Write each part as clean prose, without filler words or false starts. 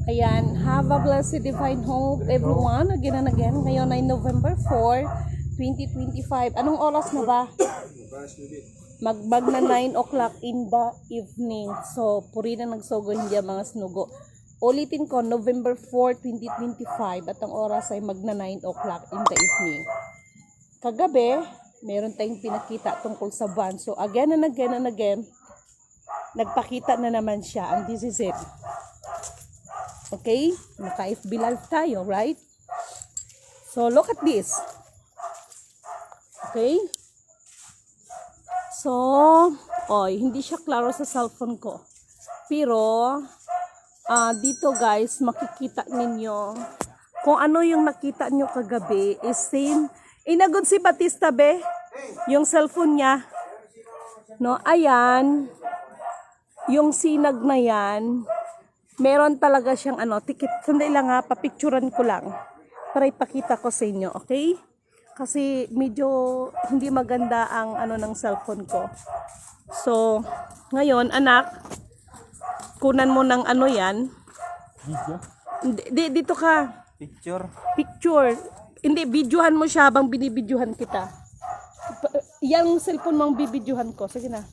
Ayan, have a blessed divine hope everyone, again and again. Ngayon ay November 4, 2025. Anong oras na ba? Magbag na 9 o'clock in the evening. So, puri na nagsogo hindi mga snugo. Ulitin ko, November 4, 2025 at ang oras ay magna 9 o'clock in the evening. Kagabi, meron tayong pinakita tungkol sa buwan. So, again and again and again, nagpakita na naman siya. And this is it. Okay? Naka-FB live tayo, right? So, look at this. Okay? So, hindi siya klaro sa cellphone ko. Pero, dito guys, makikita ninyo kung ano yung nakita nyo kagabi is same. Inagod si Batista, be? Yung cellphone niya. No? Ayan. Yung sinag na yan. Meron talaga siyang ticket. Sandali lang ha, papicturan ko lang para ipakita ko sa inyo, okay? Kasi medyo hindi maganda ang ng cellphone ko. So, ngayon, anak, kunan mo ng yan. Video? Dito ka. Picture? Picture. Hindi, videohan mo siya habang binibidyohan kita. Yang cellphone mong bibidyohan ko. Sige na.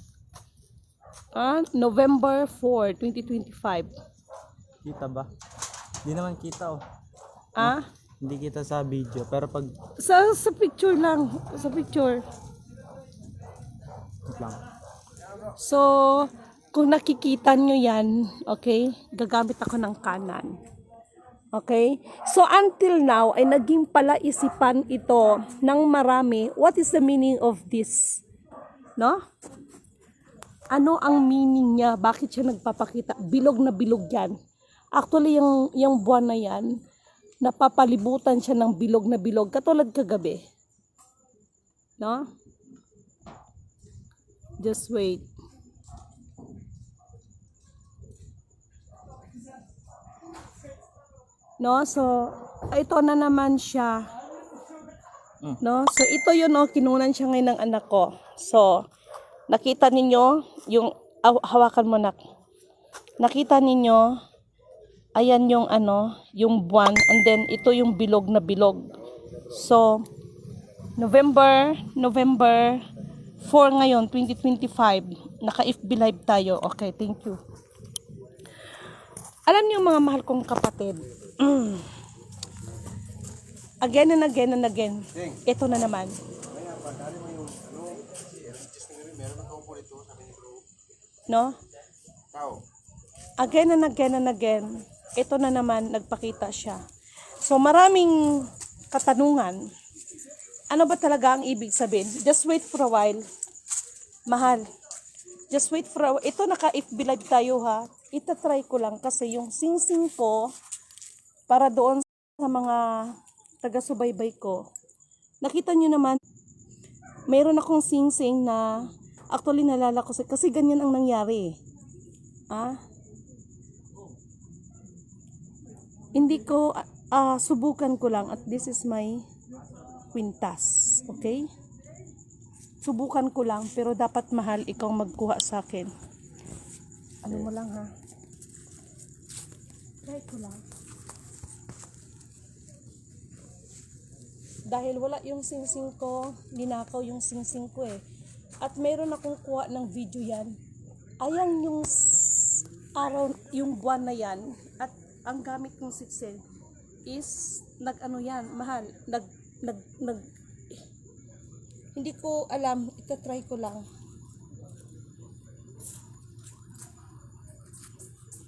November 4, 2025. Kita ba? Hindi naman kita Hindi kita sa video. Pero pag... Sa picture lang. Sa picture. Wait lang. So, kung nakikita nyo yan, okay, gagamit ako ng kanan. Okay? So, until now, ay naging palaisipan ito ng marami. What is the meaning of this? No? Ano ang meaning niya? Bakit siya nagpapakita? Bilog na bilog yan. Actually, yung buwan na yan, napapalibutan siya ng bilog na bilog. Katulad kagabi. No? Just wait. No? So, ito na naman siya. No? So, ito yun, kinunan siya ngayon ng anak ko. So, nakita ninyo, yung, hawakan mo na. Nakita ninyo, ayan yung yung buwan, and then ito yung bilog na bilog. So, November 4 ngayon, 2025, naka-FB live tayo. Okay, thank you. Alam niyo mga mahal kong kapatid, again and again and again, ito na naman. No? Again and again and again, ito na naman, nagpakita siya. So, maraming katanungan. Ano ba talaga ang ibig sabihin? Just wait for a while. Mahal. Just wait for a while. Ito, naka-FB live tayo ha. Itatry ko lang kasi yung sing-sing ko, para doon sa mga taga-subaybay ko. Nakita nyo naman, mayroon akong sing-sing na actually nalala ko kasi ganyan ang nangyari. Hindi ko, subukan ko lang at this is my kwintas. Okay? Subukan ko lang pero dapat mahal ikaw magkuha sa akin. Ano mo lang ha? Try ko lang. Dahil wala yung sing-sing ko, ginakaw yung sing-sing ko eh. At meron akong kuha ng video yan. Ayan yung araw, yung buwan na yan. At ang gamit kong siksel is yan, mahal. Hindi ko alam, itatry ko lang.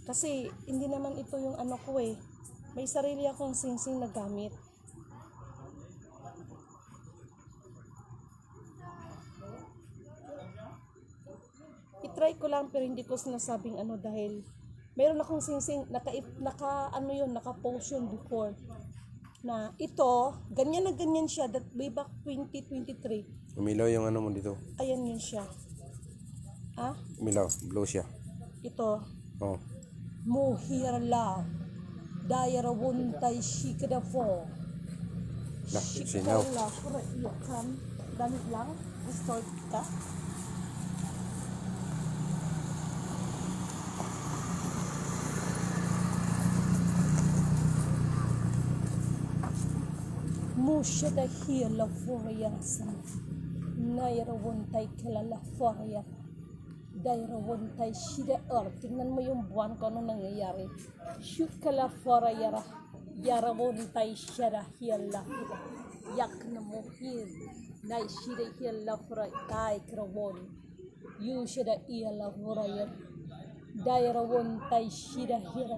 Kasi hindi naman ito yung ko eh. May sarili akong sing-sing na gamit. I-try ko lang pero hindi ko sinasabing dahil meron akong sing-sing, naka-post yun before. Na ito, ganyan na ganyan siya, that way back 2023. Umilaw yung mo dito. Ayan yun siya. Umilaw, blow siya. Ito. Oh. Mohir love. Dayara wuntay shikada fo. Sinaw. Damit lang. Start ka. Mushada hila furayasan. Nayara wontay kilala furaya. Daira wontay shida tingnan mo yung buwan ko anong nangyayari. Shoot kala furayara. Yara wontay shada hila fura. Yak na mo hin. Nay shida hila fura. Tay krawon. You shida hila furaya. Daira wontay shida hila.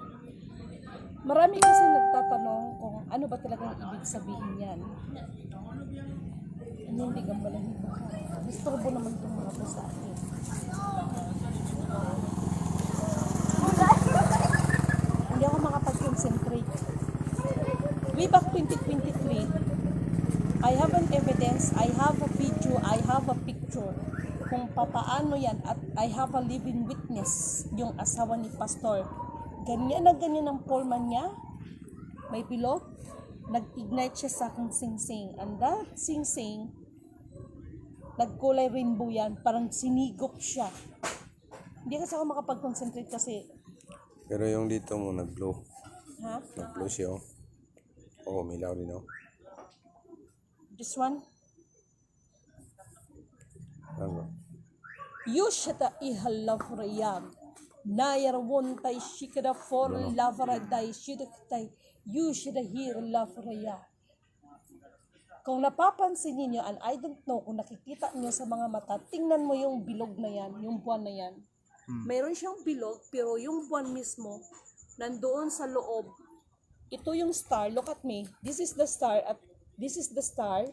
Marami kasi nagtatanong kung ano ba talagang ibig sabihin yan. Ano hindi ka malahibo ka. Disturbo naman itong mga to sa akin. Hindi ako makapag-concentrate. Way back 2023, I have an evidence, I have a video, I have a picture kung papaano yan at I have a living witness yung asawa ni Pastor. Ganyan na ganyan ang forma niya. May pilot. Nag-ignite siya sa aking sing-sing. And that sing-sing, nagkulay rainbow yan. Parang sinigop siya. Hindi kasi ako makapag-concentrate kasi. Pero yung dito mo nag-blow. Ha? Nag-blow siya, oh. Oo, milaw din, oh. This one? Ano? Yushata ihalafrayag. Nayar wontay shikada for lavara day shidakatay. Yushada here lavraya. Kung napapansin niyo, and I don't know kung nakikita niyo sa mga mata, tingnan mo yung bilog na yan, yung buwan na yan. Mayroon siyang bilog, pero yung buwan mismo, nandoon sa loob. Ito yung star, look at me. This is the star, at this is the star.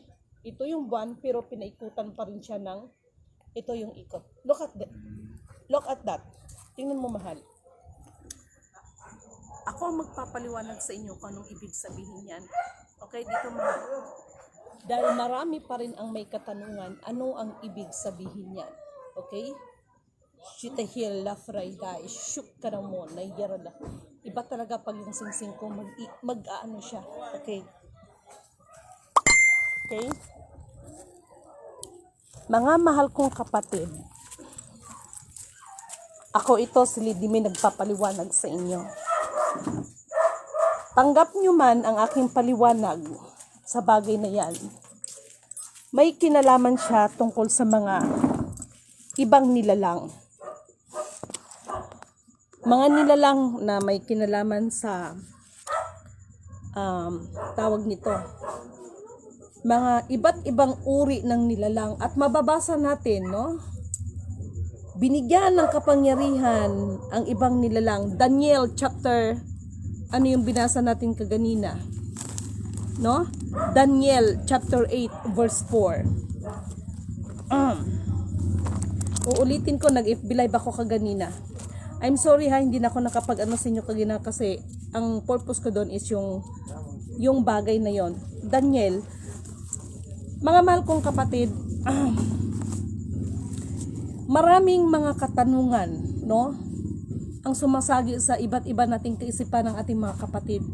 Ito yung buwan, pero pinaikutan pa rin siya ng, ito yung ikot. Look at that. Look at that. Tingnan mo, mahal. Ako ang magpapaliwanag sa inyo kung anong ibig sabihin yan. Okay, dito mahal. Dahil marami pa rin ang may katanungan, ano ang ibig sabihin yan. Okay? Shitahil la frayday, shook ka na mo, naiyara na. Iba talaga pag yung singsing ko, mag-ano siya. Okay? Okay? Mga mahal kong kapatid, ako ito, si Lidimi, nagpapaliwanag sa inyo. Tanggap nyo man ang aking paliwanag sa bagay na yan. May kinalaman siya tungkol sa mga ibang nilalang. Mga nilalang na may kinalaman sa tawag nito. Mga iba't ibang uri ng nilalang. At mababasa natin, no? Binigyan ng kapangyarihan ang ibang nilalang. Daniel chapter, ano yung binasa natin kaganina? No? Daniel chapter 8 verse 4. Uulitin ko, nag-FB live ako kaganina. I'm sorry ha, hindi na ako nakapag-ano sa inyo kaganina kasi ang purpose ko doon is yung bagay na yon. Daniel, mga mahal kong kapatid, maraming mga katanungan, no? Ang sumasagi sa iba't iba nating kaisipan ng ating mga kapatid.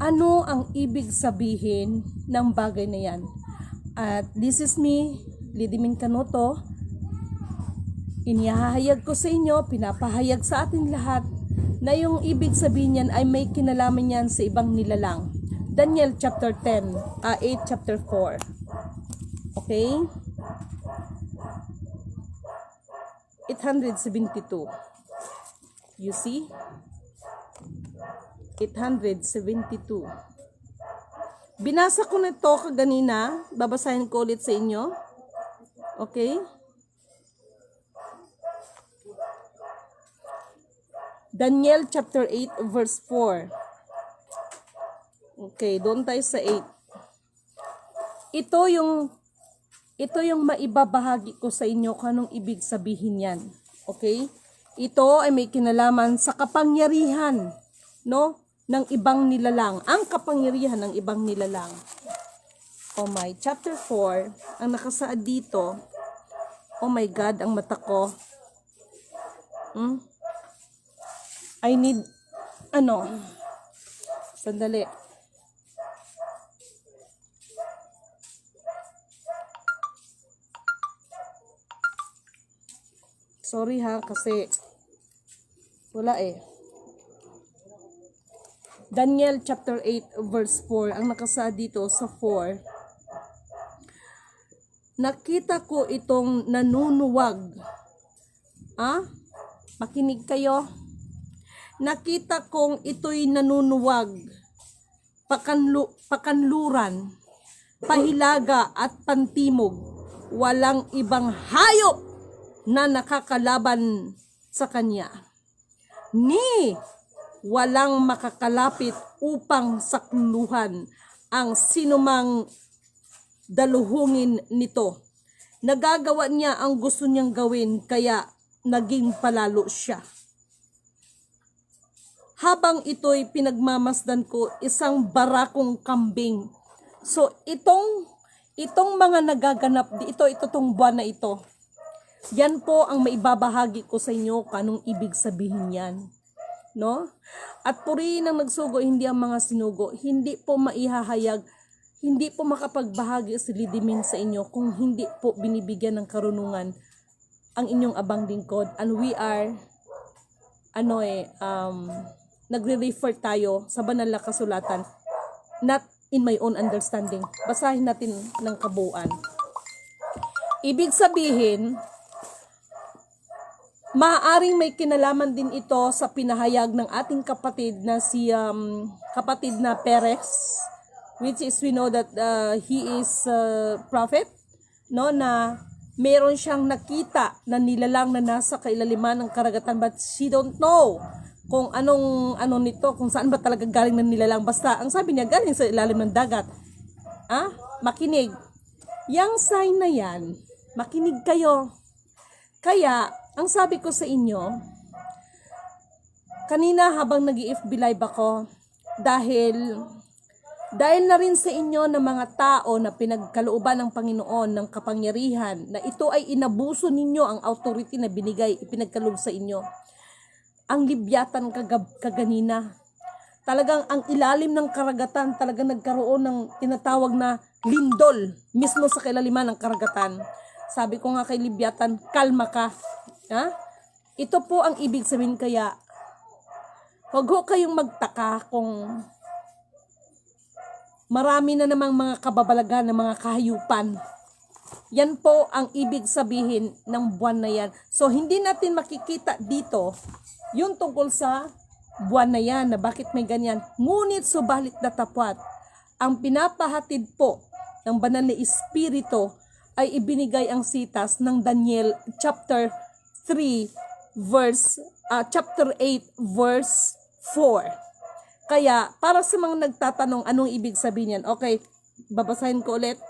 Ano ang ibig sabihin ng bagay na yan? At this is me, Lidimin Canoto. Inihahayag ko sa inyo, pinapahayag sa atin lahat na yung ibig sabihin yan ay may kinalaman yan sa ibang nilalang. Daniel chapter 8 chapter 4. Okay? 872. You see? 872. Binasa ko na ito kaganina. Babasahin ko ulit sa inyo. Okay? Daniel chapter 8 verse 4. Okay, doon tayo sa 8. Ito yung maibabahagi ko sa inyo kung anong ibig sabihin yan. Okay? Ito ay may kinalaman sa kapangyarihan, no, ng ibang nilalang. Ang kapangyarihan ng ibang nilalang. Oh my, chapter 4, ang nakasaad dito, oh my God, ang mata ko. I need, sandali. Sorry ha, kasi wala eh. Daniel chapter 8 verse 4, ang nakasaad dito sa 4. nakita ko itong nanunuwag. Makinig kayo. Nakita kong ito'y nanunuwag, pakanluran, pahilaga at pantimog. Walang ibang hayop na nakakalaban sa kanya. Ni walang makakalapit upang sakluluhan ang sinumang daluhungin nito. Nagagawa niya ang gusto niyang gawin, kaya naging palalo siya. Habang ito'y pinagmamasdan ko, isang barakong kambing. So, itong mga nagaganap, itong buwan na ito, yan po ang maibabahagi ko sa inyo kung anong ibig sabihin yan. No? At purihin ang nagsugo, hindi ang mga sinugo. Hindi po maihahayag, hindi po makapagbahagi si Lidimin sa inyo kung hindi po binibigyan ng karunungan ang inyong abang lingkod. And we are, nagre-refer tayo sa banal na kasulatan, not in my own understanding. Basahin natin ng kabuuan. Ibig sabihin, maaaring may kinalaman din ito sa pinahayag ng ating kapatid na kapatid na Perez, which is we know that he is prophet, no, na meron siyang nakita na nilalang na nasa kailaliman ng karagatan, but she don't know kung anong nito, kung saan ba talaga galing ng nilalang. Basta ang sabi niya galing sa ilalim ng dagat. Makinig. Yang sign na yan, makinig kayo. Kaya ang sabi ko sa inyo, kanina habang nag-FB live ako, dahil na rin sa inyo ng mga tao na pinagkalooban ng Panginoon ng kapangyarihan, na ito ay inabuso ninyo ang authority na ipinagkaloob sa inyo. Ang libyatan kaganina, talagang ang ilalim ng karagatan, talagang nagkaroon ng tinatawag na lindol mismo sa kailaliman ng karagatan. Sabi ko nga kay libyatan, kalma ka. Ito po ang ibig sabihin, kaya huwag ho kayong magtaka kung marami na namang mga kababalagan ng mga kahayupan. Yan po ang ibig sabihin ng buwan na yan. So, hindi natin makikita dito yung tungkol sa buwan na yan, na bakit may ganyan. Ngunit subalit datapwat, ang pinapahatid po ng banal na espiritu ay ibinigay ang sitas ng Daniel chapter 8 verse 4. Kaya, para sa mga nagtatanong anong ibig sabihin yan, okay, babasahin ko ulit.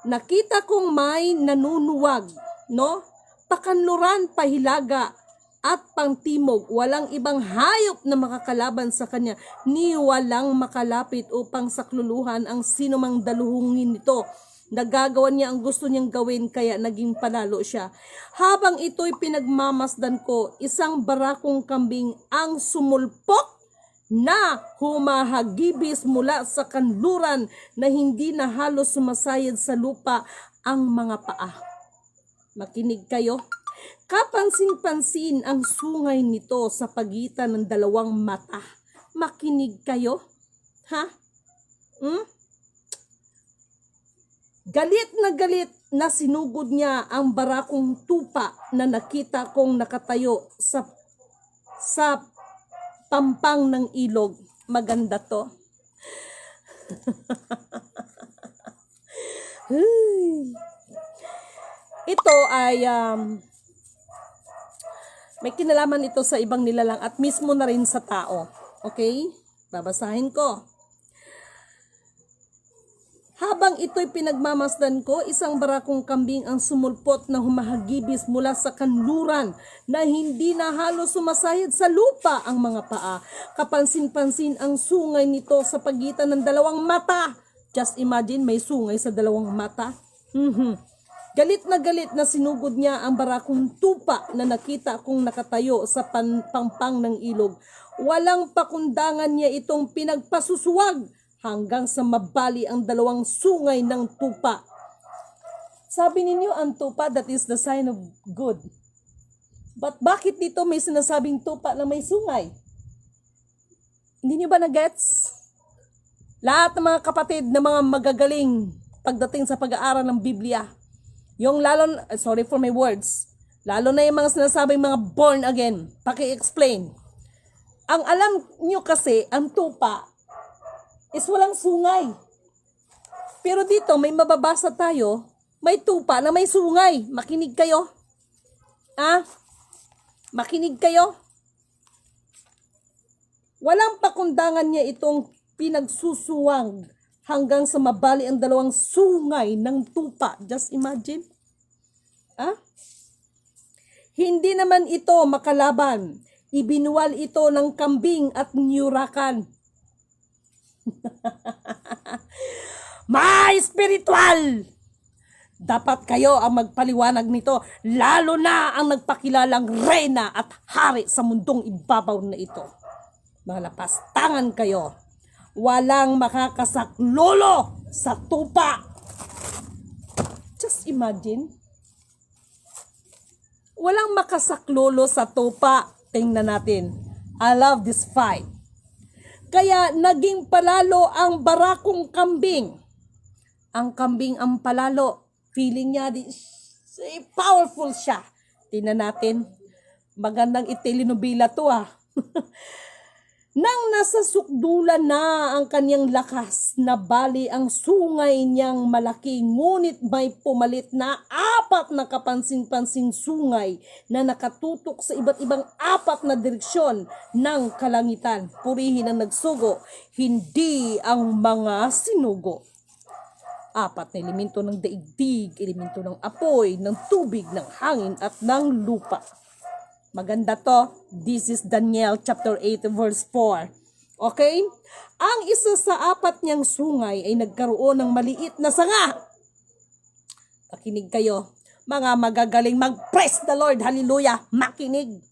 Nakita kong may nanunuwag, no? Pakanluran, pahilaga, at pangtimog. Walang ibang hayop na makakalaban sa kanya, ni walang makalapit upang sakluluhan ang sinumang daluhungin nito. Nagagawa niya ang gusto niyang gawin, kaya naging panalo siya. Habang ito'y pinagmamasdan ko, isang barakong kambing ang sumulpok na humahagibis mula sa kanluran, na hindi na halos sumasayad sa lupa ang mga paa. Makinig kayo. Kapansin-pansin ang sungay nito sa pagitan ng dalawang mata. Makinig kayo. Galit na sinugod niya ang barakong tupa na nakita kong nakatayo sa pampang ng ilog. Maganda to. Ito ay may kinalaman ito sa ibang nilalang at mismo na rin sa tao. Okay? Babasahin ko. Habang ito'y pinagmamasdan ko, isang barakong kambing ang sumulpot na humahagibis mula sa kanluran, na hindi na halos sumasayad sa lupa ang mga paa. Kapansin-pansin ang sungay nito sa pagitan ng dalawang mata. Just imagine, may sungay sa dalawang mata. Galit na sinugod niya ang barakong tupa na nakita kong nakatayo sa pampang ng ilog. Walang pakundangan niya itong pinagpasusuwag hanggang sa mabali ang dalawang sungay ng tupa. Sabi ninyo, ang tupa, that is the sign of good. But bakit dito may sinasabing tupa na may sungay? Hindi niyo ba na-gets? Lahat ng mga kapatid na mga magagaling pagdating sa pag-aaral ng Biblia. Yung sorry for my words, lalo na yung mga sinasabing mga born again, paki-explain. Ang alam nyo kasi, ang tupa is walang sungay. Pero dito, may mababasa tayo, may tupa na may sungay. Makinig kayo. Makinig kayo. Walang pakundangan niya itong pinagsusuwang hanggang sa mabali ang dalawang sungay ng tupa. Just imagine. Hindi naman ito makalaban. Ibinuwal ito ng kambing at niyurakan. May spiritual! Dapat kayo ang magpaliwanag nito, lalo na ang nagpakilalang reyna at hari sa mundong ibabaw na ito. Mga lapastangan kayo. Walang makakasaklolo sa tupa. Just imagine. Walang makasaklolo sa tupa. Tingnan natin. I love this fight. Kaya naging palalo ang barakong kambing. Ang kambing ang palalo. Feeling niya, powerful siya. Tingnan natin. Magandang itelinobila to Nang nasa sukdulan na ang kanyang lakas, nabali ang sungay niyang malaki, ngunit may pumalit na 4 na kapansin-pansing sungay na nakatutok sa iba't ibang 4 na direksyon ng kalangitan. Purihin ang nagsugo, hindi ang mga sinugo. 4 na elemento ng daigdig, elemento ng apoy, ng tubig, ng hangin at ng lupa. Maganda to. This is Daniel chapter 8 verse 4. Okay? Ang isa sa 4 niyang sungay ay nagkaroon ng maliit na sanga. Makinig kayo. Mga magagaling mag-praise the Lord. Hallelujah. Makinig.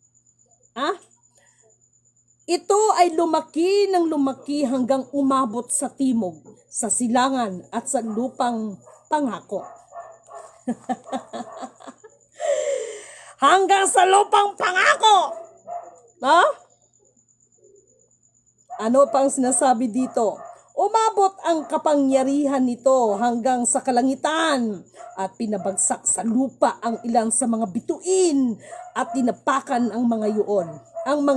Ito ay lumaki ng lumaki hanggang umabot sa timog, sa silangan at sa lupang pangako. Hanggang sa lupang pangako. Ano pang sinasabi dito? Umabot ang kapangyarihan nito hanggang sa kalangitan at pinabagsak sa lupa ang ilan sa mga bituin at tinapakan ang mga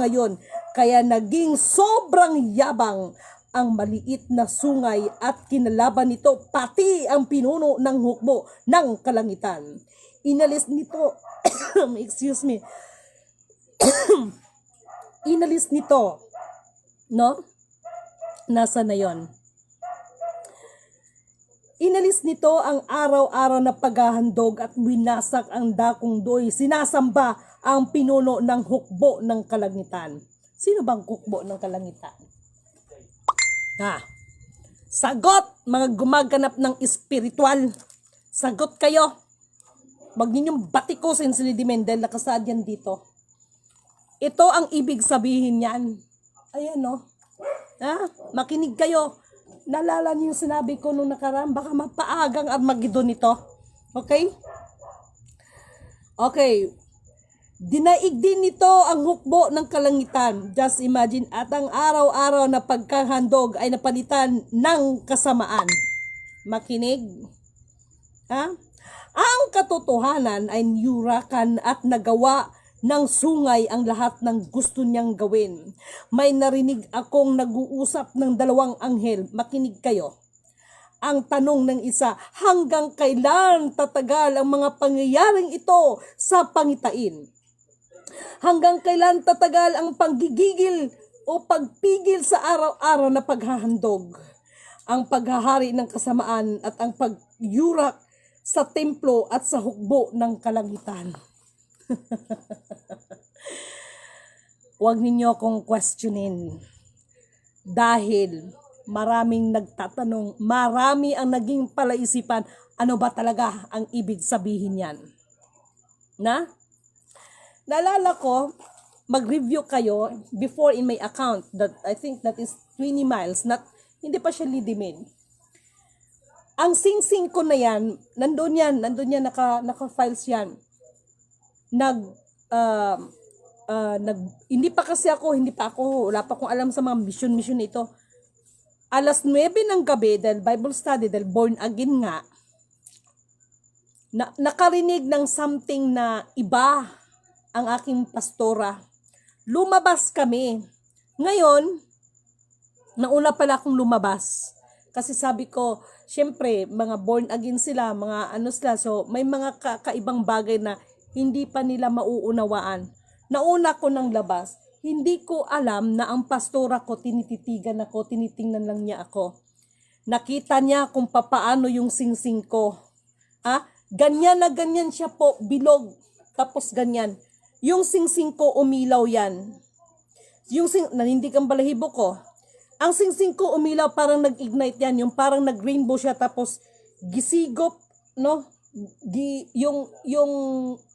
yon. Kaya naging sobrang yabang ang maliit na sungay at kinalaban nito pati ang pinuno ng hukbo ng kalangitan. Inalis nito excuse me. Inalis nito, no? Nasa na yon? Inalis nito ang araw-araw na paghahandog at winasak ang dakong doy. Sinasamba ang pinuno ng hukbo ng kalangitan. Sino bang hukbo ng kalangitan? Sagot, mga gumaganap ng espiritual. Sagot kayo. Wag ninyong batikusin si Lady Mendel, nakasaad yan dito. Ito ang ibig sabihin yan. Ayan makinig kayo. Nalala niyo yung sinabi ko nung nakaraan, baka mapaagang Armageddon nito. Okay? Okay. Dinaig din nito ang hukbo ng kalangitan. Just imagine, at ang araw-araw na pagkahandog ay napalitan ng kasamaan. Makinig. Ang katotohanan ay niyurakan at nagawa ng sungay ang lahat ng gusto niyang gawin. May narinig akong nag-uusap ng 2 anghel. Makinig kayo. Ang tanong ng isa, hanggang kailan tatagal ang mga pangyayaring ito sa pangitain? Hanggang kailan tatagal ang panggigigil o pagpigil sa araw-araw na paghahandog? Ang paghahari ng kasamaan at ang pagyurak sa templo at sa hukbo ng kalangitan. Huwag ninyo akong questionin. Dahil maraming nagtatanong, marami ang naging palaisipan, ano ba talaga ang ibig sabihin yan? Naalala ko, mag-review kayo before in my account that I think that is 20 miles, hindi pa siya Lidimin. Ang sing-sing ko na yan, nandun yan, naka-files yan. Hindi pa ako, wala pa akong alam sa mga mission ito. alas 9 ng gabi, dahil Bible study, dahil born again nga, nakarinig ng something na iba ang aking pastora. Lumabas kami. Ngayon, nauna pala akong lumabas. Kasi sabi ko, syempre, mga born again sila, mga ano sila, so may mga kaibang bagay na hindi pa nila mauunawaan. Nauna ko ng labas, hindi ko alam na ang pastora ko, tinititigan ako, tinitingnan lang niya ako. Nakita niya kung papaano yung singsing ko. Ganyan na ganyan siya po, bilog. Tapos ganyan. Yung singsing ko, umilaw yan. Nanindig ang balahibo ko. Ang singsing ko, umilaw, parang nag-ignite yan. Yung parang nag-rainbow siya, tapos gisigop, no?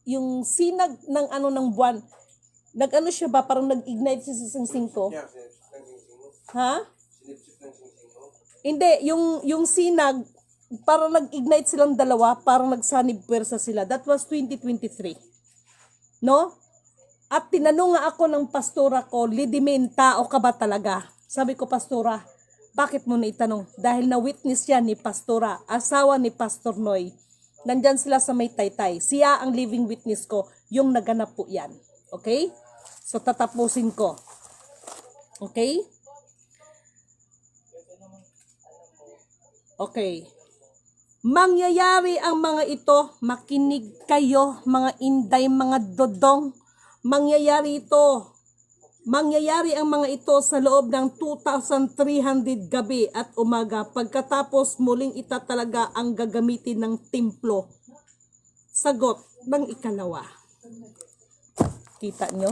Yung sinag ng ng buwan. Nag-ano siya ba? Parang nag-ignite siya sa singsing ko. Ha? Hindi, yung sinag, parang nag-ignite silang dalawa, parang nagsanib puwersa sila. That was 2023. No? At tinanong nga ako ng pastora ko, Lidimen, tao ka ba talaga? Sabi ko, pastora, bakit mo na itanong? Dahil na-witness yan ni pastora, asawa ni Pastor Noy. Nandyan sila sa may taytay. Siya ang living witness ko, yung naganap po yan. Okay? So, tatapusin ko. Okay? Okay. Mangyayari ang mga ito, makinig kayo, mga inday, mga dodong. Mangyayari ito. Mangyayari ang mga ito sa loob ng 2,300 gabi at umaga. Pagkatapos muling itatalaga ang gagamitin ng templo. Sagot ng ikalawa. Kita nyo?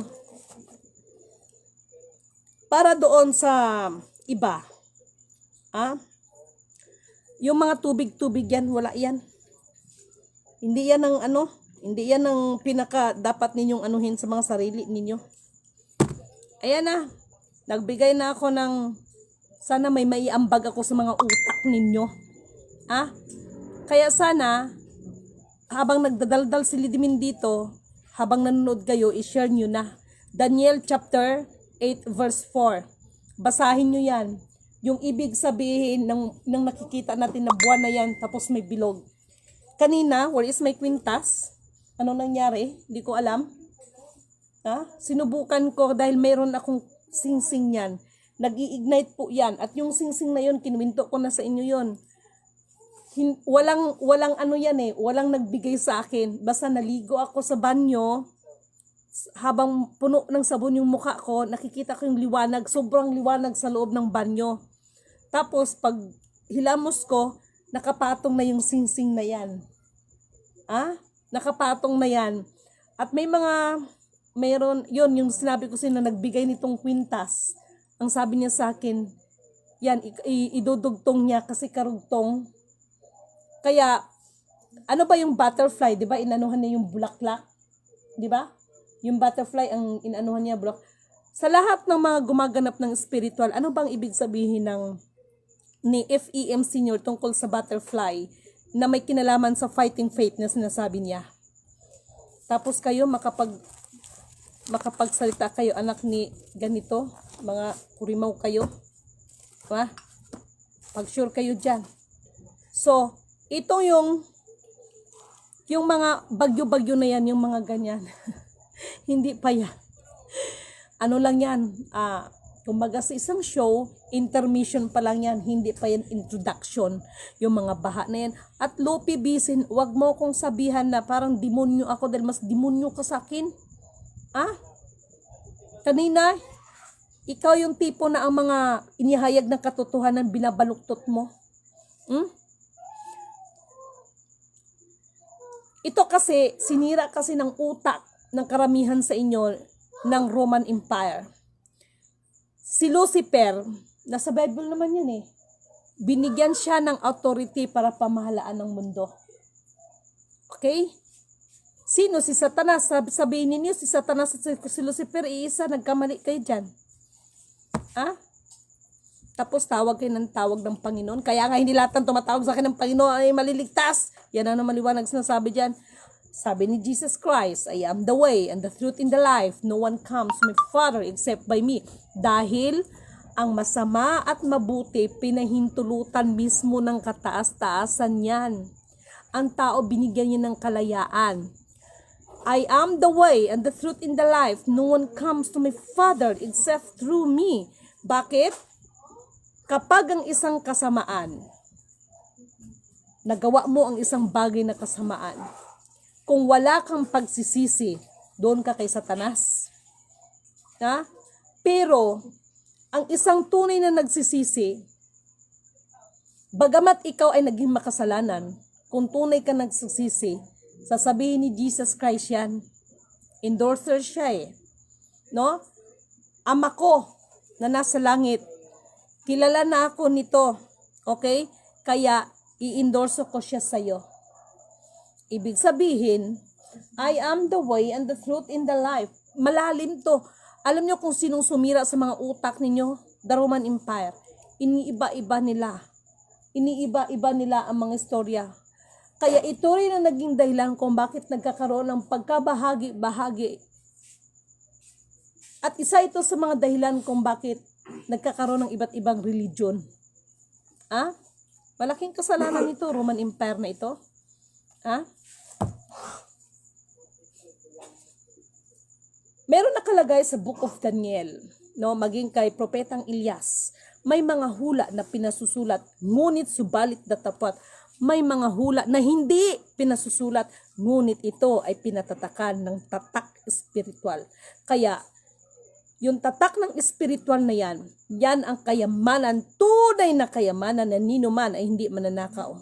Para doon sa iba. Yung mga tubig-tubig yan, wala yan. Hindi yan ang hindi yan ang pinaka dapat ninyong anuhin sa mga sarili ninyo. Ayan na, nagbigay na ako ng, sana may maiambag ako sa mga utak ninyo. Kaya sana, habang nagdadaldal si Lidimin dito, habang nanonood kayo, i-share nyo na. Daniel chapter 8 verse 4. Basahin nyo yan. Yung ibig sabihin ng nakikita natin na buwan na yan, tapos may bilog. Kanina, where is my kwintas? Ano nangyari? Hindi ko alam. Sinubukan ko dahil mayroon akong singsing yan. Nag-i-ignite po yan. At yung singsing na yun, kinuwinto ko na sa inyo yun. Walang ano yan walang nagbigay sa akin. Basta naligo ako sa banyo, habang puno ng sabon yung mukha ko, nakikita ko yung liwanag, sobrang liwanag sa loob ng banyo. Tapos, pag hilamos ko, nakapatong na yung singsing na yan. Nakapatong na yan. At mayroon, yung sinabi ko na nagbigay nitong kwintas. Ang sabi niya sa akin, yan, idudugtong niya kasi karugtong. Kaya, ano ba yung butterfly, di ba? Inanuhan niya yung bulaklak. Di ba? Yung butterfly, ang inanuhan niya, bro. Sa lahat ng mga gumaganap ng spiritual, ano bang ibig sabihin ni FEM Senior tungkol sa butterfly na may kinalaman sa fighting faith na sinasabi niya? Tapos kayo, makapagsalita kayo, anak ni ganito, mga kurimaw kayo. Pag-sure kayo dyan. So, ito yung mga bagyo-bagyo na yan, yung mga ganyan. Hindi pa yan. Ano lang yan, kumbaga sa isang show, intermission pa lang yan, hindi pa yan introduction, yung mga baha na yan. At Lupi Bisin, wag mo kong sabihan na parang demonyo ako dahil mas demonyo ka sa akin. Kanina, ikaw yung tipo na ang mga inihayag ng katotohanan binabaluktot mo. Ito kasi, sinira kasi ng utak ng karamihan sa inyo ng Roman Empire. Si Lucifer, nasa Bible naman yan binigyan siya ng authority para pamahalaan ng mundo. Okay? Sino? Si Satanas. Sabihin ninyo, si Satanas at si Lucifer, iisa, nagkamali kayo dyan. Tapos tawag kayo ng tawag ng Panginoon. Kaya nga hindi lahat ng tumatawag sa akin ng Panginoon ay maliligtas. Yan ang maliwanag sinasabi dyan. Sabi ni Jesus Christ, I am the way and the truth and the life. No one comes to my Father except by me. Dahil Ang masama at mabuti, pinahintulutan mismo ng kataas-taasan yan. Ang tao, binigyan niya ng kalayaan. I am the way and the truth in the life. No one comes to my Father except through me. Bakit? Kapag ang isang kasamaan, nagawa mo ang isang bagay na kasamaan, kung wala kang pagsisisi, doon ka kay Satanas. Ha? Pero, ang isang tunay na nagsisisi, bagamat ikaw ay naging makasalanan, kung tunay ka nagsisisi, sasabihin ni Jesus Christ yan. Endorser siya eh. No? Ama ko na nasa langit, kilala na ako nito. Okay? Kaya, i-endorso ko siya sa'yo. Ibig sabihin, I am the way and the truth in the life. Malalim to. Alam nyo kung sinong sumira sa mga utak ninyo? The Roman Empire. Iniiba-iba nila. Iniiba-iba nila ang mga istorya. Kaya ito rin ang naging dahilan kung bakit nagkakaroon ng pagkabahagi-bahagi. At isa ito sa mga dahilan kung bakit nagkakaroon ng iba't ibang religion. Ah? Malaking kasalanan ito, Roman Empire na ito. Ah? Meron nakalagay sa Book of Daniel, no, maging kay Propetang Ilyas, may mga hula na pinasusulat, ngunit subalit na tapat. May mga hula na hindi pinasusulat, ngunit ito ay pinatatakan ng tatak espiritual. Kaya, yung tatak ng espiritual na yan, yan ang kayamanan, tunay na kayamanan na ninuman ay hindi mananakaw.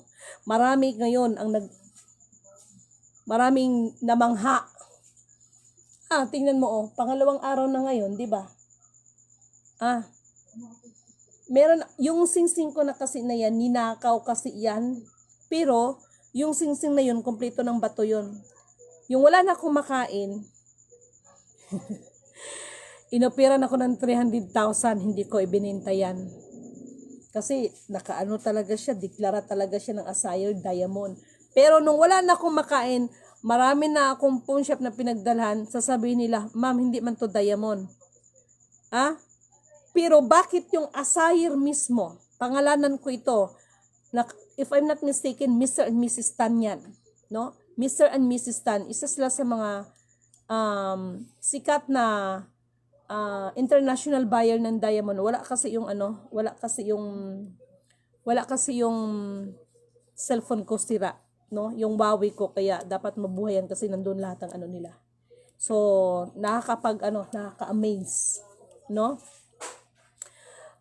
Marami ngayon maraming namangha. Tingnan mo pangalawang araw na ngayon, di ba? Meron, yung singsing ko na kasi na yan, ninakaw kasi yan. Pero, yung singsing na yun, kompleto ng bato yun. Yung wala na akong makain, inoperan ako ng 300,000, hindi ko ibinenta yan. Kasi, nakaano talaga siya, deklara talaga siya ng Assayre Diamond. Pero, nung wala na akong makain, marami na akong pawn shop na pinagdalhan, sasabihin nila, ma'am, hindi man to diamond. Pero bakit yung Assayre mismo, pangalanan ko ito, if I'm not mistaken, Mr. and Mrs. Tan yan. No? Mr. and Mrs. Tan, isa sila sa mga sikat na international buyer ng diamond. Wala kasi yung cellphone ko sira. No, yung Huawei ko, kaya dapat mabuhayan kasi nandun lahat ng ano nila. So, nakaka-amaze, no?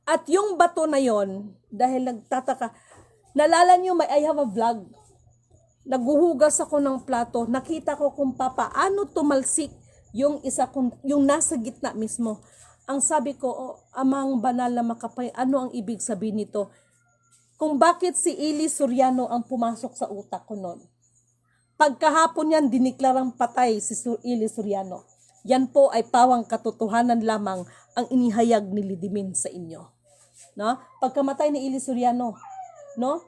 At yung bato na yon, dahil nagtataka, nalala nyo, I have a vlog. Naghuhugas ako ng plato, nakita ko kung paano tumalsik yung yung nasa gitna mismo. Ang sabi ko, amang banal na makapay, ano ang ibig sabihin nito? Kung bakit si Eli Soriano ang pumasok sa utak ko noon. Pagkahapon yan, diniklarang patay si Eli Soriano. Yan po ay pawang katotohanan lamang ang inihayag ni Lidimin sa inyo. No? Pagkamatay ni Eli Soriano, no?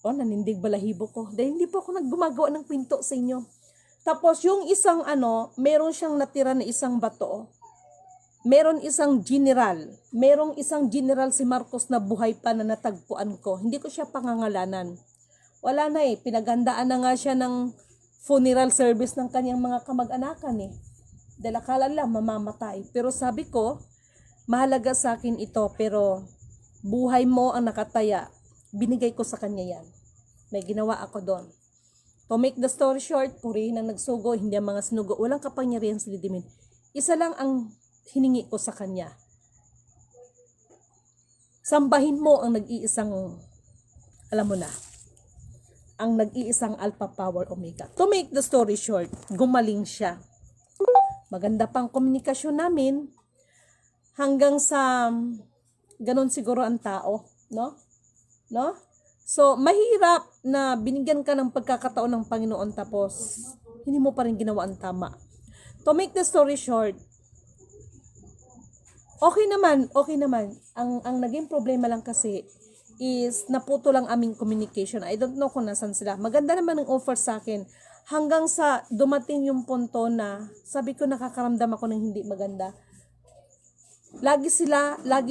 Nanindig balahibo ko. Dahil hindi po ako naggumagawa ng pinto sa inyo. Tapos yung isang meron siyang natira na isang bato. Merong isang general si Marcos na buhay pa na natagpuan ko. Hindi ko siya pangangalanan. Wala na pinaghandaan na nga siya ng funeral service ng kanyang mga kamag-anakan Dahil akala lang mamamatay. Pero sabi ko, mahalaga sa akin ito, pero buhay mo ang nakataya. Binigay ko sa kanya yan. May ginawa ako doon. To make the story short, purihin ang nagsugo, hindi ang mga sinugo. Walang kapangyarihan sa Lidimin. Isa lang ang hiningi ko sa kanya. Sambahin mo ang nag-iisang, alam mo na, ang nag-iisang Alpha Power Omega. To make the story short, gumaling siya. Maganda pang komunikasyon namin hanggang sa ganon siguro ang tao, no? So, mahirap na binigyan ka ng pagkakataon ng Panginoon tapos hindi mo pa rin ginawa ang tama. To make the story short, okay naman. Ang naging problema lang kasi is naputo lang aming communication. I don't know kung nasan sila. Maganda naman ang offer sa akin. Hanggang sa dumating yung punto na sabi ko nakakaramdam ako ng hindi maganda. Lagi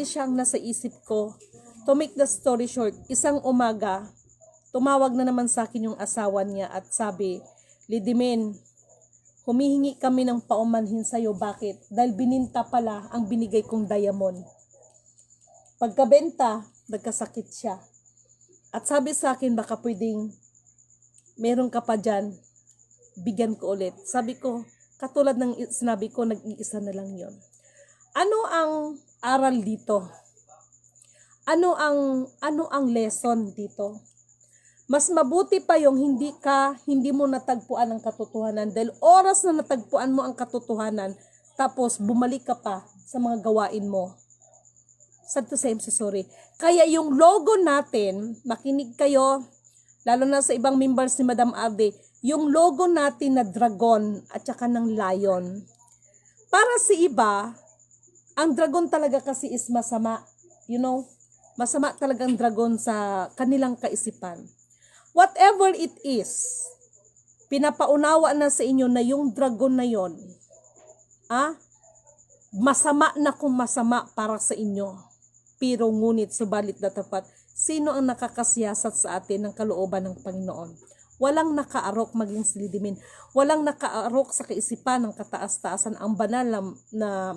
siyang nasa isip ko. To make the story short, isang umaga, tumawag na naman sa akin yung asawa niya at sabi, Lidimin, humihingi kami ng paumanhin sa'yo. Bakit? Dahil bininta pala ang binigay kong diamond. Pagkabenta, nagkasakit siya. At sabi sa akin, baka pwedeng meron ka pa dyan, bigyan ko ulit. Sabi ko, katulad ng sinabi ko, nag-iisa na lang yon. Ano ang aral dito? Ano ang lesson dito? Mas mabuti pa yung hindi mo natagpuan ang katotohanan dahil oras na natagpuan mo ang katotohanan tapos bumalik ka pa sa mga gawain mo. Sad to say, I'm so sorry. Kaya yung logo natin, makinig kayo, lalo na sa ibang members ni Madam Arde, yung logo natin na dragon at saka ng lion. Para sa iba, ang dragon talaga kasi is masama. You know, masama talagang dragon sa kanilang kaisipan. Whatever it is, pinapaunawa na sa inyo na yung dragon na yon, masama na kung masama para sa inyo. Pero ngunit subalit na tapat, sino ang nakakasiyasat sa atin ng kalooban ng Panginoon? Walang nakaarok maging silidimin. Walang nakaarok sa kaisipan ng kataas-taasan. Ang banal na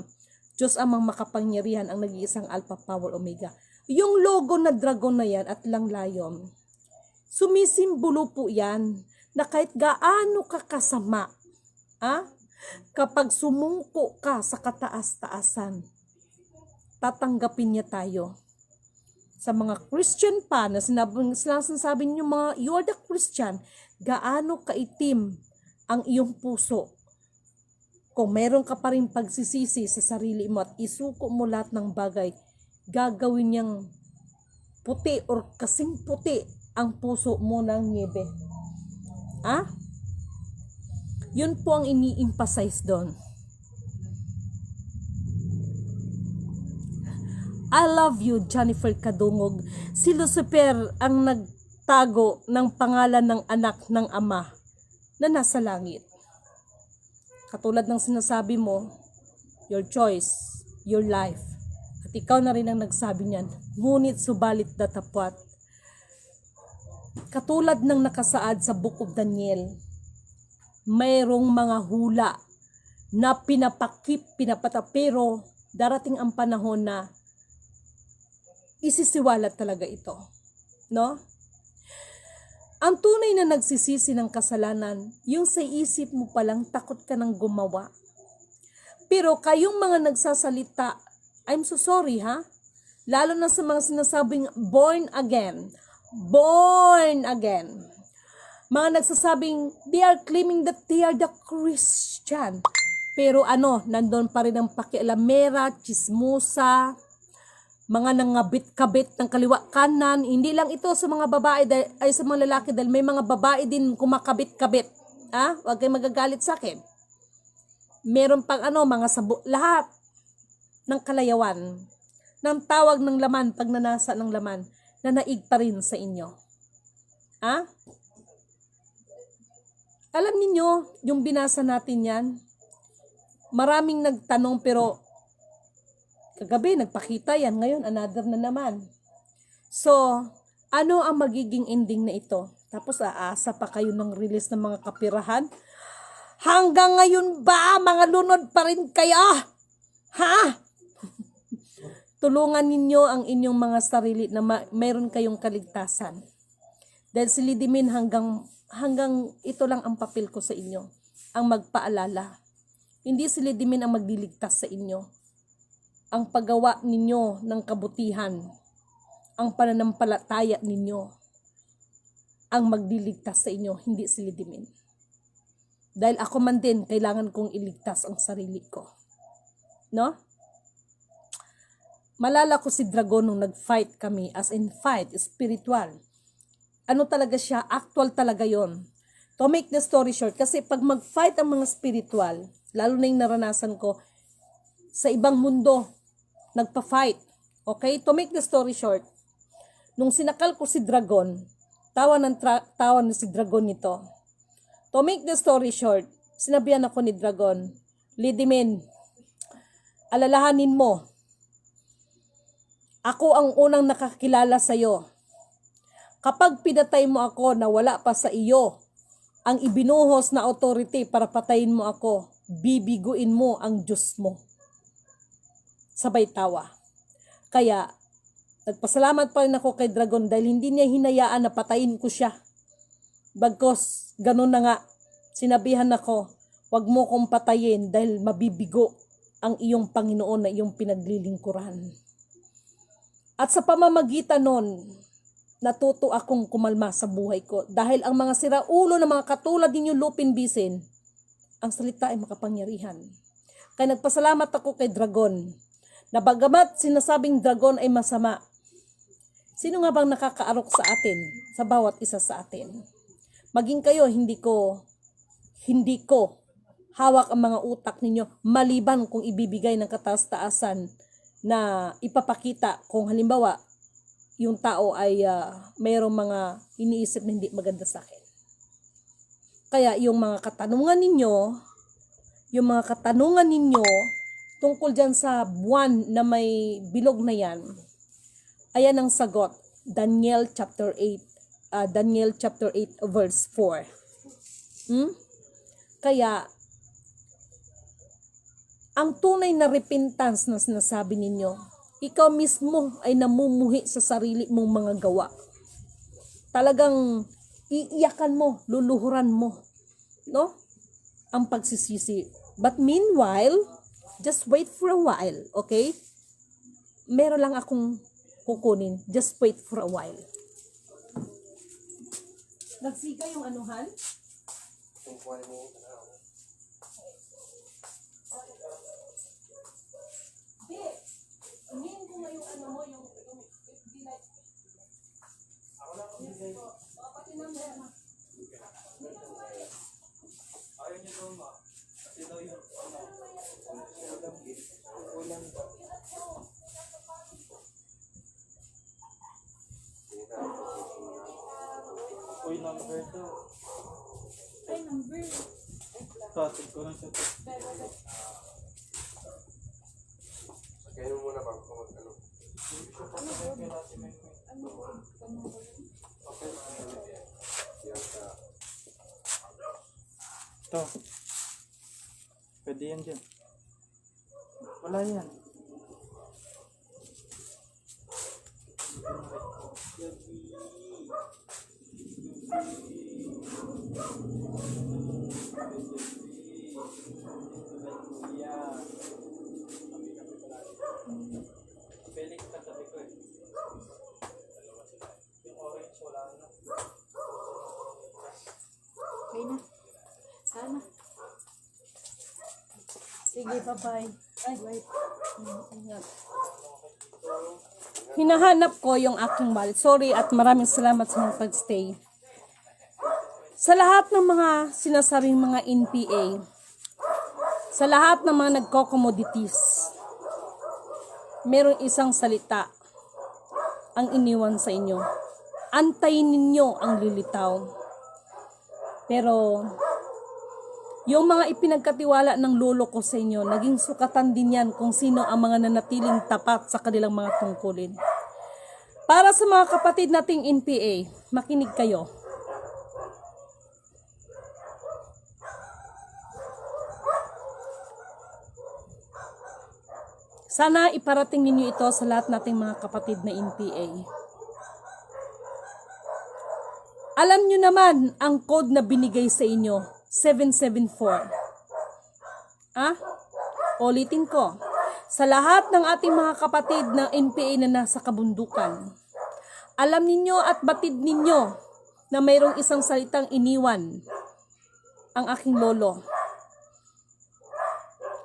Diyos amang makapangyarihan ang nag-iisang Alpha, Power, Omega. Yung logo na dragon na yan at lang lion, sumisimbolo po yan na kahit gaano ka kasama, kapag sumungko ka sa kataas-taasan, tatanggapin niya tayo. Sa mga Christian pa na sinasabi niyo mga you are the Christian, gaano kaitim ang iyong puso. Kung meron ka pa rin pagsisisi sa sarili mo at isuko mo lahat ng bagay, gagawin niyang puti or kasing puti ang puso mo ng niebe. Yun po ang ini-emphasize doon. I love you, Jennifer Kadungog. Si Lucifer ang nagtago ng pangalan ng anak ng ama na nasa langit. Katulad ng sinasabi mo, your choice, your life. At ikaw na rin ang nagsabi niyan, ngunit subalit datapwat. Katulad ng nakasaad sa Book of Daniel, mayroong mga hula na pinapata, pero darating ang panahon na isisiwalat talaga ito. No? Ang tunay na nagsisisi ng kasalanan, yung sa isip mo palang takot ka ng gumawa. Pero kayong mga nagsasalita, I'm so sorry lalo na sa mga sinasabing born again. Mga nagsasabing, they are claiming that they are the Christian. Pero nandun pa rin ang pakialamera, chismosa, mga nangabit-kabit ng kaliwa kanan. Hindi lang ito sa mga babae ay sa mga lalaki dahil may mga babae din kumakabit-kabit. Huwag kayong magagalit sa akin. Meron pang mga lahat ng kalayawan, ng tawag ng laman, pagnanasa ng laman, na naig pa rin sa inyo. Alam niyo yung binasa natin yan, maraming nagtanong pero kagabi nagpakita yan, ngayon another na naman. So, ano ang magiging ending na ito? Tapos aasa pa kayo ng release ng mga kapirahan? Hanggang ngayon ba mga lunod pa rin kayo? Tulungan ninyo ang inyong mga sarili na mayroon kayong kaligtasan. Dahil si Lidimin hanggang ito lang ang papel ko sa inyo, ang magpaalala. Hindi si Lidimin ang magliligtas sa inyo. Ang paggawa ninyo ng kabutihan, ang pananampalataya ninyo, ang magliligtas sa inyo, hindi si Lidimin. Dahil ako man din, kailangan kong iligtas ang sarili ko. No? Malala ko si Dragon nung nag-fight kami, as in fight, spiritual. Ano talaga siya? Actual talaga yon. To make the story short, kasi pag mag-fight ang mga spiritual, lalo na yung naranasan ko, sa ibang mundo, nagpa-fight. Okay? To make the story short, nung sinakal ko si Dragon, tawa na si Dragon nito. To make the story short, sinabihan ako ni Dragon, Lidimin, alalahanin mo, Ako ang unang nakakilala sa iyo. Kapag pinatay mo ako na wala pa sa iyo ang ibinuhos na authority para patayin mo ako, bibiguin mo ang Diyos mo. Sabay tawa. Kaya, nagpasalamat pa rin ako kay Dragon dahil hindi niya hinayaan na patayin ko siya. Bagkos, ganun na nga, sinabihan ako, wag mo kong patayin dahil mabibigo ang iyong Panginoon na iyong pinaglilingkuran. At sa pamamagitan nun, natuto akong kumalma sa buhay ko. Dahil ang mga siraulo na mga katulad ninyo Lupin Bisin, ang salita ay makapangyarihan. Kaya nagpasalamat ako kay Dragon, na bagamat sinasabing Dragon ay masama, sino nga bang nakakaarok sa atin, sa bawat isa sa atin? Maging kayo, hindi ko hawak ang mga utak ninyo, maliban kung ibibigay ng kataas-taasan na ipapakita kung halimbawa, yung tao ay mayroong mga iniisip na hindi maganda sa akin. Kaya yung mga katanungan ninyo tungkol dyan sa buwan na may bilog na yan, ayan ang sagot. Daniel chapter 8 verse 4. Kaya ang tunay na repentance na sinasabi ninyo, ikaw mismo ay namumuhi sa sarili mong mga gawa. Talagang iiyakan mo, luluhuran mo, no? Ang pagsisisi. But meanwhile, just wait for a while, okay? Meron lang akong kukunin. Just wait for a while. Nagsika yung anuhan? Hindi ko nga yung ano mo, yung FB like. Ako lang kung hindi. Pati number na. Ayaw niyo daw ma. Kasi daw yun. Ulang ba? Uy, number daw. Ay, number. Tatag ko lang siya. Kaya muna bago ko mag-ano. Ito. Pwede yan dyan. Wala yan. Felix katabi ko eh. Yung orange wala na. Okay na. Sana. Sige, bye-bye. Ay, wait. Ingat. Hinahanap ko yung aking wallet. Sorry at maraming salamat sa mga pag-stay. Sa lahat ng mga sinasabing mga NPA, sa lahat ng mga nagko-commodities, merong isang salita ang iniwan sa inyo. Antayin ninyo ang lilitaw. Pero, yung mga ipinagkatiwala ng lolo ko sa inyo, naging sukatan din yan kung sino ang mga nanatiling tapat sa kanilang mga tungkulin. Para sa mga kapatid nating NPA, makinig kayo. Sana iparating ninyo ito sa lahat nating mga kapatid na NPA. Alam nyo naman ang code na binigay sa inyo, 774. Ulitin ko. Sa lahat ng ating mga kapatid ng NPA na nasa kabundukan, alam ninyo at batid ninyo na mayroong isang salitang iniwan ang aking lolo.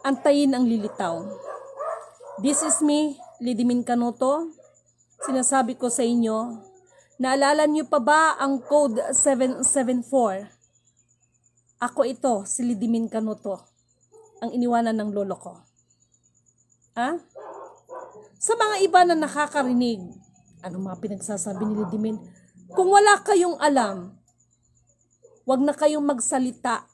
Antayin ang lilitaw. This is me, Lidimin Canuto. Sinasabi ko sa inyo, naalala niyo pa ba ang code 774? Ako ito, si Lidimin Canuto, ang iniwanan ng lolo ko. Sa mga iba na nakakarinig, anong mga pinagsasabi ni Lidimin? Kung wala kayong alam, wag na kayong magsalita.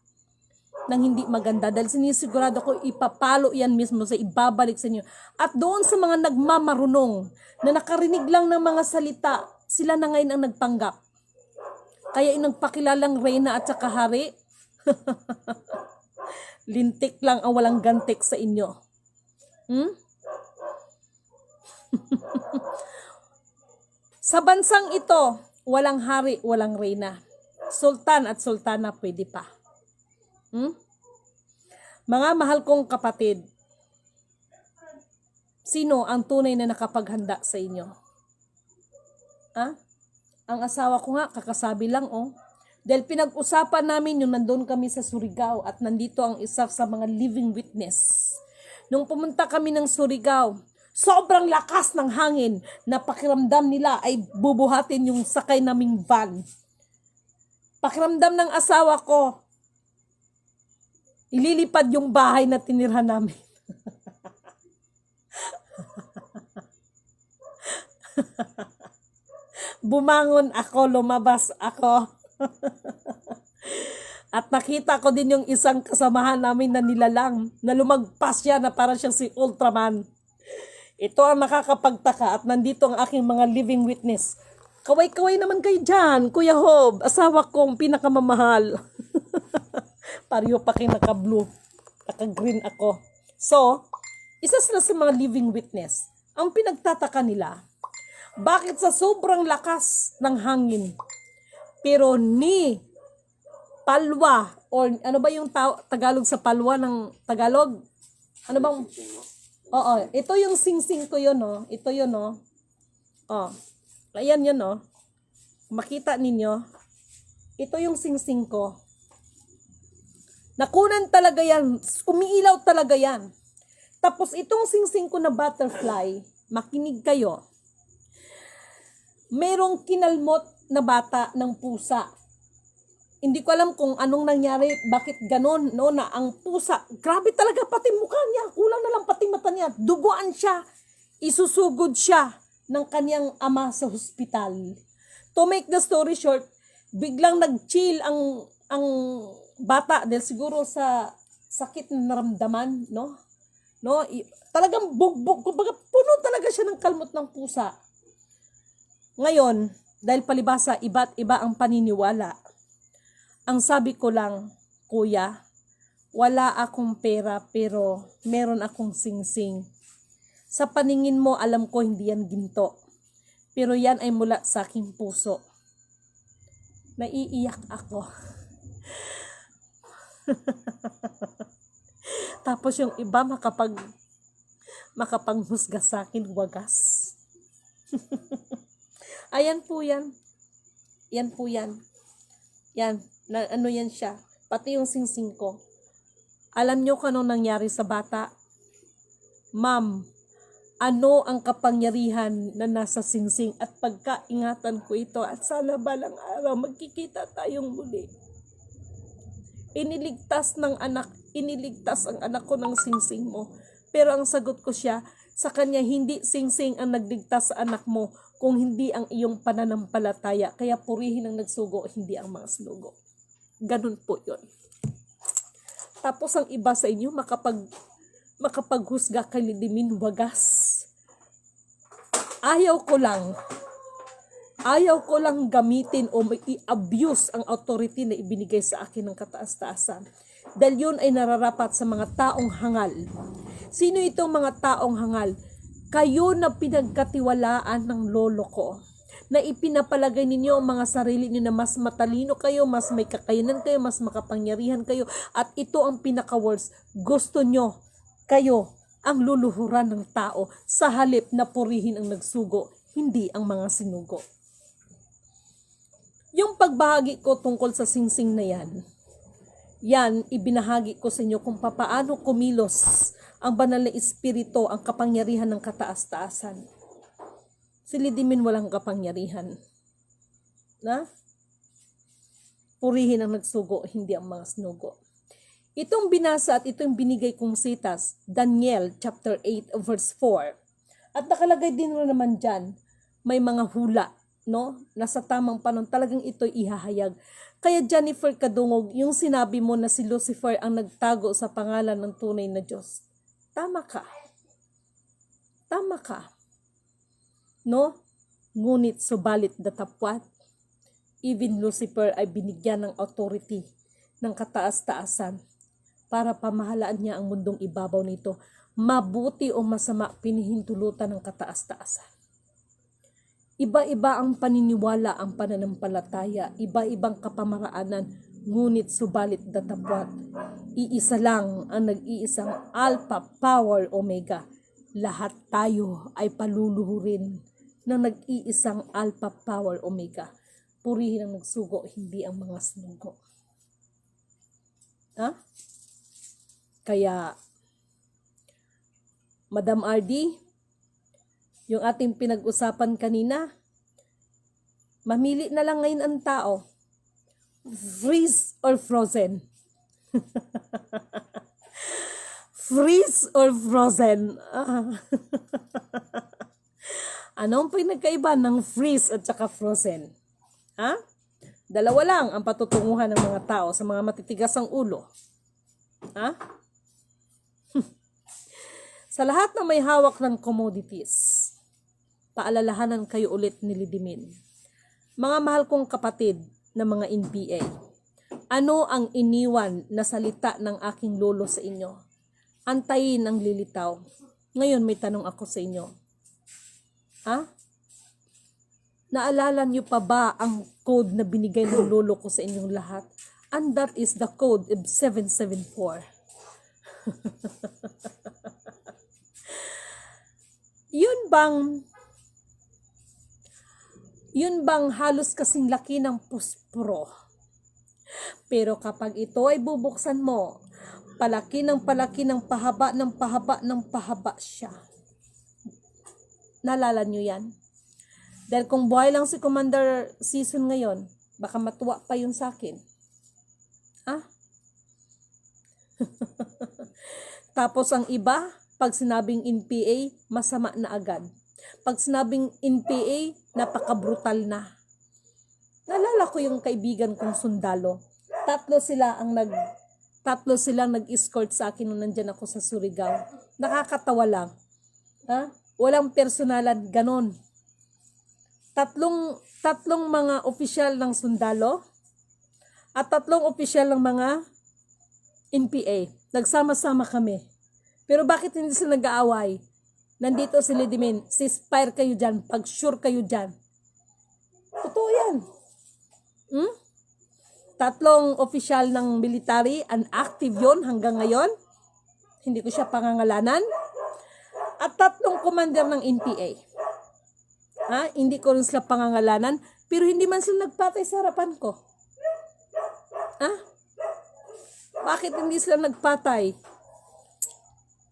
ng hindi maganda dahil sinisigurado ko ipapalo yan mismo sa ibabalik sa inyo. At doon sa mga nagmamarunong na nakarinig lang ng mga salita, sila na ngayon ang nagpanggap. Kaya inagpakilalang reyna at saka hari, lintik lang ang walang gantik sa inyo. Sa bansang ito, walang hari, walang reyna. Sultan at sultana pwede pa. Mga mahal kong kapatid, sino ang tunay na nakapaghanda sa inyo? Ang asawa ko nga, kakasabi lang Dahil pinag-usapan namin yung nandun kami sa Surigao at nandito ang isa sa mga living witness. Nung pumunta kami ng Surigao, sobrang lakas ng hangin na pakiramdam nila ay bubuhatin yung sakay naming van. Pakiramdam ng asawa ko, ililipad yung bahay na tinirhan namin. Bumangon ako, lumabas ako. At nakita ko din yung isang kasamahan namin na nilalang, na lumagpas siya na para siyang si Ultraman. Ito ang nakakapagtaka at nandito ang aking mga living witness. Kaway-kaway naman kayo dyan, Kuya Hob, asawa kong pinakamamahal. Pareho pa kayo naka-blue, naka-green ako. So, isa sila sa mga living witness. Ang pinagtataka nila, bakit sa sobrang lakas ng hangin, pero ni palwa, or ano ba yung Tagalog sa palwa ng Tagalog? Ano bang? Oo, ito yung sing-sing ko yun, Ito yun, Ayan yun, Makita ninyo. Ito yung sing-sing ko. Nakunan talaga yan. Umiilaw talaga yan. Tapos itong sing-sing ko na butterfly, makinig kayo. Merong kinalmot na bata ng pusa. Hindi ko alam kung anong nangyari, bakit ganon, na ang pusa, grabe talaga pati mukha niya, kulang na lang pati mata niya, duguan siya, isusugod siya ng kanyang ama sa hospital. To make the story short, biglang nag-chill ang bata dahil siguro sa sakit na naramdaman, talagang bugbog, kumbaga puno talaga siya ng kalmot ng pusa. Ngayon, dahil palibasa iba't iba ang paniniwala, ang sabi ko lang, Kuya, wala akong pera pero meron akong sing-sing. Sa paningin mo, alam ko hindi yan ginto. Pero yan ay mula sa aking puso. Naiiyak ako. Tapos yung iba makapanghusga sa akin, wagas. Ayan po yan. Yan po yan. Yan. Ano yan siya. Pati yung sing-sing ko. Alam nyo kung anong nangyari sa bata? Ma'am, ano ang kapangyarihan na nasa sing-sing at pagkaingatan ko ito at sana balang araw magkikita tayong muli. Iniligtas ang anak ko ng sing-sing mo. Pero ang sagot ko siya, sa kanya hindi sing-sing ang nagligtas sa anak mo kung hindi ang iyong pananampalataya. Kaya purihin ang nagsugo, hindi ang mga sinugo. Ganun po yun. Tapos ang iba sa inyo, makapaghusga kay Lidimin, wagas. Ayaw ko lang gamitin o i-abuse ang authority na ibinigay sa akin ng kataas-taasan. Dahil yun ay nararapat sa mga taong hangal. Sino itong mga taong hangal? Kayo na pinagkatiwalaan ng lolo ko. Na ipinapalagay ninyo ang mga sarili niyo na mas matalino kayo, mas may kakayanan kayo, mas makapangyarihan kayo. At ito ang pinaka-worst. Gusto nyo, kayo, ang luluhuran ng tao sa halip na purihin ang nagsugo, hindi ang mga sinugo. Yung pagbahagi ko tungkol sa singsing na yan ibinahagi ko sa inyo kung papaano kumilos ang banal na espiritu, ang kapangyarihan ng kataas-taasan. Si Lidimin walang kapangyarihan. Purihin ang nagsugo, hindi ang mga sinugo. Itong binasa at itong binigay kong sitas, Daniel chapter 8 verse 4. At nakalagay din naman dyan, may mga hula. no? Nasa tamang panahon, talagang ito'y ihahayag. Kaya Jennifer Kadungog, yung sinabi mo na si Lucifer ang nagtago sa pangalan ng tunay na Diyos. Tama ka. Tama ka. No? Ngunit subalit datapwat, even Lucifer ay binigyan ng authority ng kataas-taasan para pamahalaan niya ang mundong ibabaw nito. Mabuti o masama, pinihintulutan ng kataas-taasan. Iba-iba ang paniniwala, ang pananampalataya, iba-ibang kapamaraanan, ngunit subalit datapwat, iisa lang ang nag-iisang Alpha, Power, Omega. Lahat tayo ay paluluhurin ng nag-iisang Alpha, Power, Omega. Purihin ang nagsugo, hindi ang mga sinugo. Ha? Kaya, Madam RD, yung ating pinag-usapan kanina, mamili na lang ngayon ang tao. Freeze or frozen? Freeze or frozen? Anong pinagkaiba ng freeze at saka frozen? Ha? Dalawa lang ang patutunguhan ng mga tao sa mga matitigas ang ulo. Ha? Sa lahat na may hawak ng commodities, paalalahanan kayo ulit ni Lidimin. Mga mahal kong kapatid na mga NPA, ano ang iniwan na salita ng aking lolo sa inyo? Antayin ang lilitaw. Ngayon may tanong ako sa inyo. Ha? Naalala niyo pa ba ang code na binigay ng lolo ko sa inyong lahat? And that is the code of 774. Yun bang halos kasing laki ng puspro? Pero kapag ito ay bubuksan mo, palaki ng pahaba ng pahaba siya. Naalala nyo yan? Dahil kung buhay lang si Commander Season ngayon, baka matuwa pa yun sa akin. Ha? Tapos ang iba, pag sinabing NPA, masama na agad. Pag sinabing NPA, napaka-brutal na. Naalala ko yung kaibigan kong sundalo. Tatlo silang nag-escort sa akin nung nandyan ako sa Surigao. Nakakatawa lang. Ha? Walang personalan, ganon. Tatlong mga opisyal ng sundalo at tatlong opisyal ng mga NPA. Nagsama-sama kami. Pero bakit hindi sila nag-aaway? Nandito si Lidimin, ceasefire kayo dyan, pag-sure kayo dyan. Totoo yan. Tatlong opisyal ng military, unactive yon hanggang ngayon. Hindi ko siya pangangalanan. At tatlong commander ng NPA. Hindi ko rin sila pangangalanan, pero hindi man sila nagpatay sa harapan ko. Bakit hindi sila nagpatay?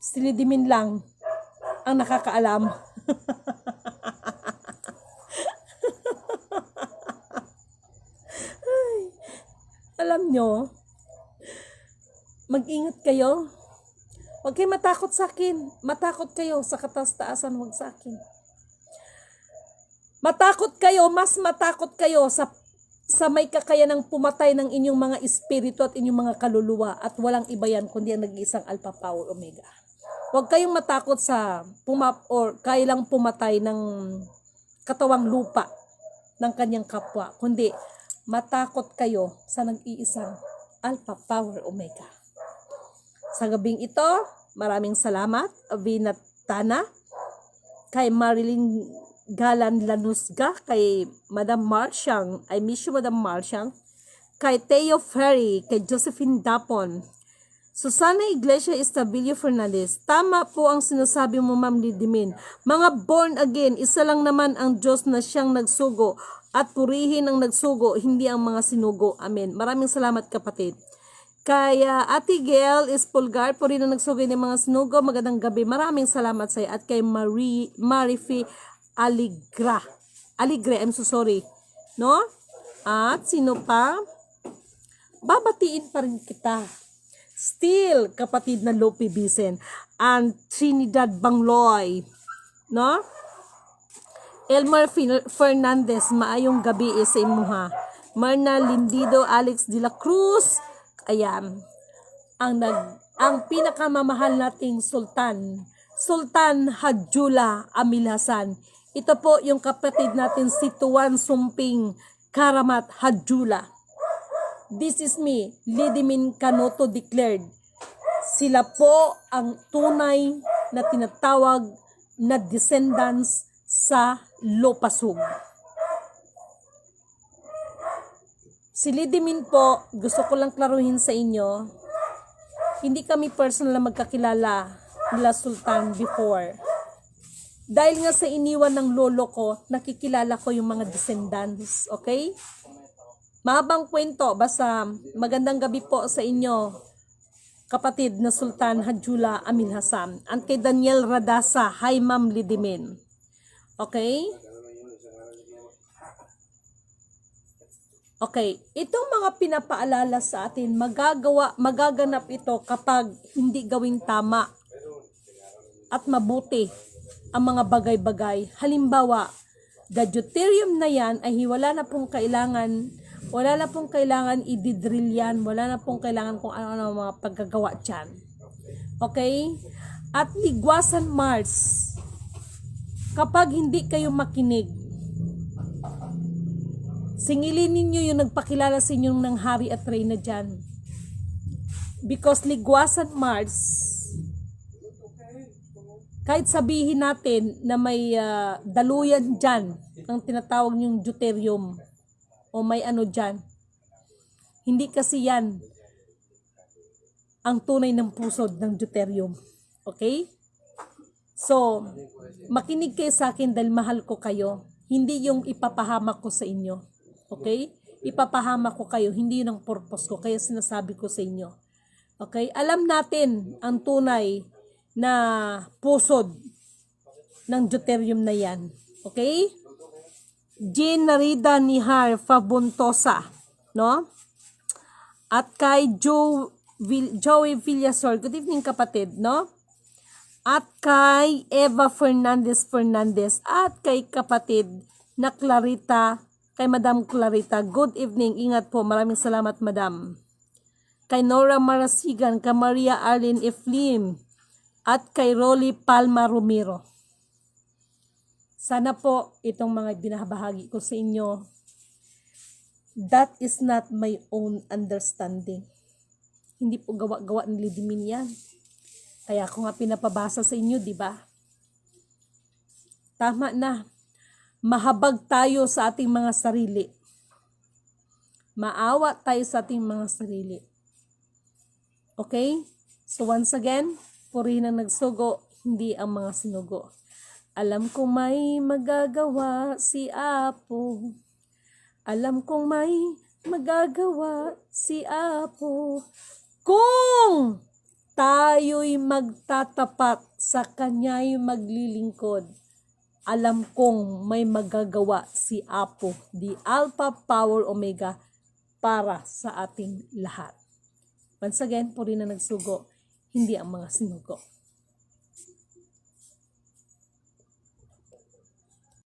Si Lidimin lang ang nakakaalam. Ay, alam nyo, mag-ingat kayo. Huwag kayo matakot sa akin. Matakot kayo sa kataas-taasan, huwag sa akin. Matakot kayo, mas matakot kayo sa may kakayanang pumatay ng inyong mga espiritu at inyong mga kaluluwa at walang iba yan kundi ang nag-iisang Alpha, Power, Omega. Huwag kayong matakot sa kailang pumatay ng katawang lupa ng kanyang kapwa, kundi matakot kayo sa nag-iisang Alpha, Power, Omega. Sa gabing ito, maraming salamat, Vinatana, kay Marilyn Galan Lanusga, kay Madam Marciang, I miss you Madam Marciang, kay Teo Ferry, kay Josephine Dapon, Susana Iglesia Estabilio Fernandez. Tama po ang sinasabi mo, Ma'am Lidimin. Mga born again, isa lang naman ang Diyos na siyang nagsugo at purihin ang nagsugo, hindi ang mga sinugo. Amen. Maraming salamat kapatid. Kaya Ate Gail Espulgar, purihin ang nagsugo ng mga sinugo. Magandang gabi. Maraming salamat sa iyo. At kay Marifi Aligre, I'm so sorry. No? At sino pa? Babatiin pa rin kita. Still, kapatid na Lopi Bisen and Trinidad Bangloy. No? Elmer Fernandez, maayong gabi sa imuha. Marna Lindido, Alex de la Cruz. Ayan. Ang pinakamamahal nating sultan, Sultan Hadjula Amil Hasan. Ito po yung kapatid natin si Tuan Sumping Karamat Hadjula. This is me, Lidimin Kanoto declared. Sila po ang tunay na tinatawag na descendants sa Lopasug. Si Lidimin po, gusto ko lang klaruhin sa inyo, hindi kami personal na magkakilala nila Sultan before. Dahil nga sa iniwan ng lolo ko, nakikilala ko yung mga descendants, okay? Mahabang kwento, basta magandang gabi po sa inyo, kapatid na Sultan Hadjula Amil Hasan. At kay Daniel Radasa, hi Ma'am Lidimin. Okay? Okay, itong mga pinapaalala sa atin, magaganap ito kapag hindi gawing tama at mabuti ang mga bagay-bagay. Halimbawa, the deuterium na yan ay wala na pong kailangan i-drill yan, wala na pong kailangan kung ano mga paggagawa dyan. Okay? At ligwasan Mars, kapag hindi kayo makinig, singilin ninyo yung nagpakilala sa inyong ng hari at reyna dyan. Because ligwasan Mars, kahit sabihin natin na may daluyan dyan, ang tinatawag yung deuterium, o may ano dyan, hindi kasi yan ang tunay ng pusod ng deuterium. Okay? So, makinig kayo sa akin dahil mahal ko kayo. Hindi yung ipapahamak ko sa inyo. Okay? Ipapahamak ko kayo. Hindi yun ang purpose ko. Kaya sinasabi ko sa inyo. Okay? Alam natin ang tunay na pusod ng deuterium na yan. Okay? Jean Narida Nihar Fabuntosa, no? At kay Joey Villasor, good evening kapatid, no? At kay Eva Fernandez, at kay kapatid na Clarita, kay Madam Clarita, good evening, ingat po, maraming salamat Madam. Kay Nora Marasigan, kay Maria Arlene Eflim, at kay Rolly Palma Romero. Sana po itong mga binabahagi ko sa inyo, that is not my own understanding. Hindi po gawa-gawa ni Lidimin yan. Kaya ako nga pinapabasa sa inyo, di ba? Tama na. Mahabag tayo sa ating mga sarili. Maawa tayo sa ating mga sarili. Okay? So once again, purihin ang nagsugo, hindi ang mga sinugo. Alam kong may magagawa si Apo. Alam kong may magagawa si Apo. Kung tayo'y magtatapat sa Kanya'y maglilingkod, alam kong may magagawa si Apo, the Alpha Power Omega, para sa ating lahat. Once again, purihin ang nagsugo, hindi ang mga sinugo.